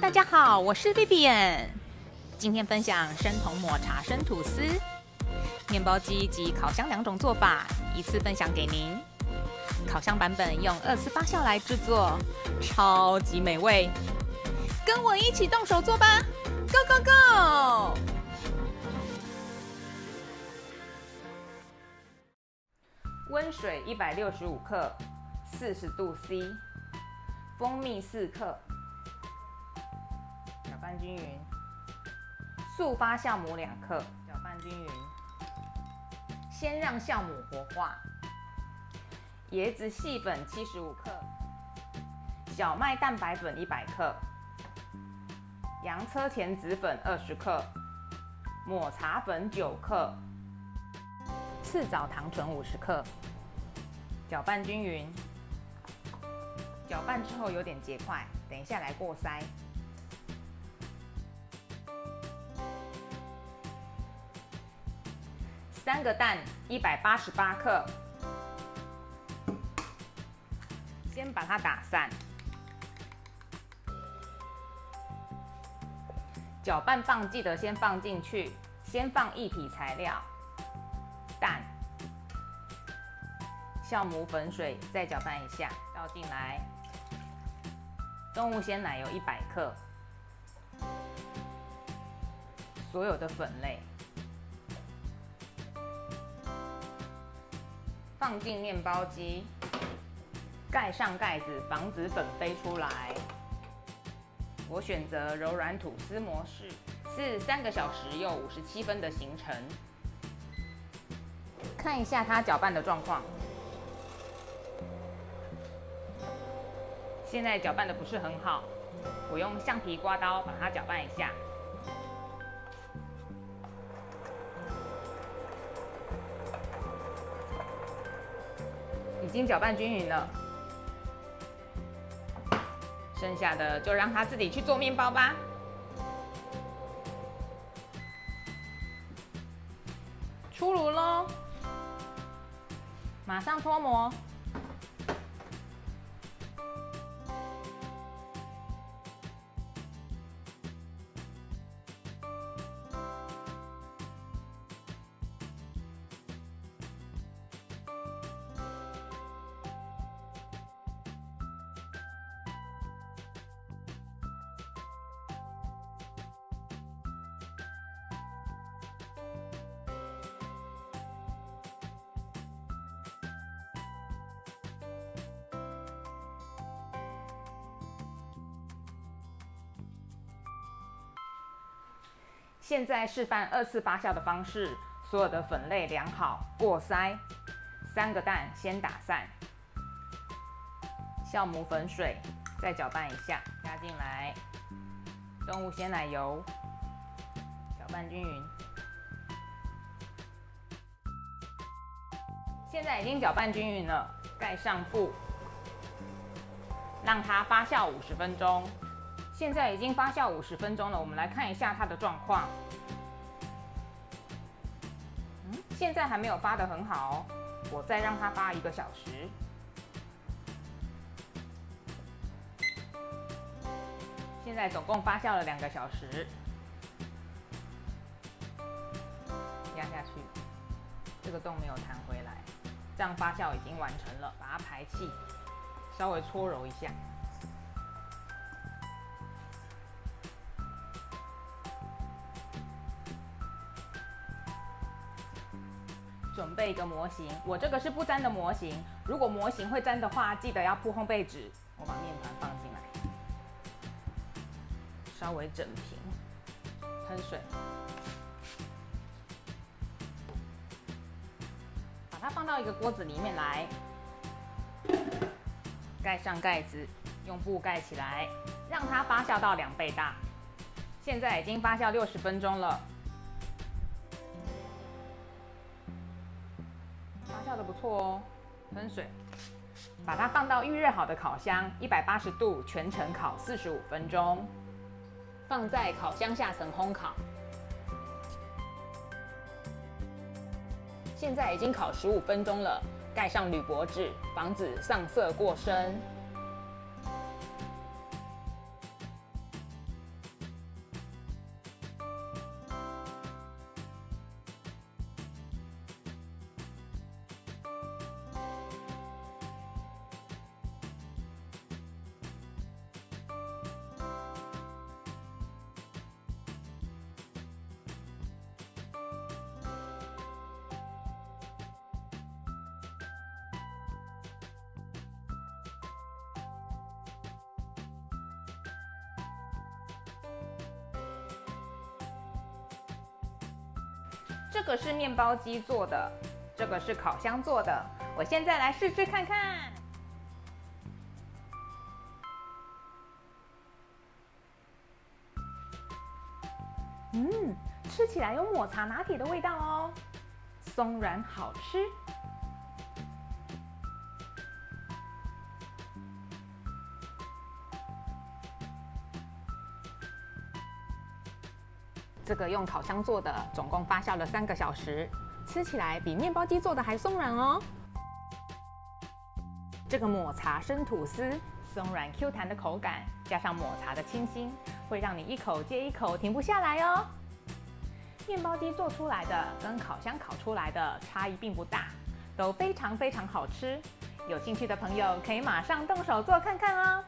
大家好，我是 Vivian。今天分享生酮抹茶生吐司、面包机及烤箱两种做法，一次分享给您。烤箱版本用2次发酵来制作，超级美味。跟我一起动手做吧 ，Go Go Go！ 温水165克，40度 C， 蜂蜜4克，搅拌均匀。速发酵母2克，搅拌均匀。先让酵母活化。椰子细粉75克，小麦蛋白粉100克，洋车前子粉20克，抹茶粉9克，赤藻糖醇50克，搅拌均匀。搅拌之后有点结块，等一下来过筛。3个蛋188克，先把它打散。搅拌棒记得先放进去，先放液体材料，蛋、酵母粉水，再搅拌一下，倒进来。动物鲜奶油100克，所有的粉类。放进面包机，盖上盖子，防止粉飞出来。我选择柔软吐司模式，是3个小时又57分的行程。看一下它搅拌的状况，现在搅拌的不是很好，我用橡皮刮刀把它搅拌一下。已经搅拌均匀了，剩下的就让它自己去做面包吧。出炉咯，马上脱模。现在示范2次发酵的方式，所有的粉类量好，过筛。3个蛋先打散，酵母粉水再搅拌一下，加进来动物鲜奶油，搅拌均匀。现在已经搅拌均匀了，盖上布，让它发酵50分钟。现在已经发酵50分钟了，我们来看一下它的状况。现在还没有发得很好哦，我再让它发1个小时。现在总共发酵了2个小时，压下去，这个洞没有弹回来，这样发酵已经完成了。把它排气，稍微搓揉一下。准备一个模型，我这个是不粘的模型。如果模型会粘的话，记得要铺烘焙纸。我把面团放进来，稍微整平，喷水，把它放到一个锅子里面来，盖上盖子，用布盖起来，让它发酵到2倍大。现在已经发酵60分钟了。发酵的不错哦，喷水，把它放到预热好的烤箱，180度全程烤45分钟，放在烤箱下层烘烤。现在已经烤15分钟了，盖上铝箔纸，防止上色过深。这个是面包机做的，这个是烤箱做的。我现在来试试看看。吃起来有抹茶拿铁的味道哦，松软好吃。这个用烤箱做的，总共发酵了3个小时，吃起来比面包机做的还松软哦。这个抹茶生吐司，松软 Q 弹的口感，加上抹茶的清新，会让你一口接一口停不下来哦。面包机做出来的跟烤箱烤出来的差异并不大，都非常好吃。有兴趣的朋友可以马上动手做看看哦。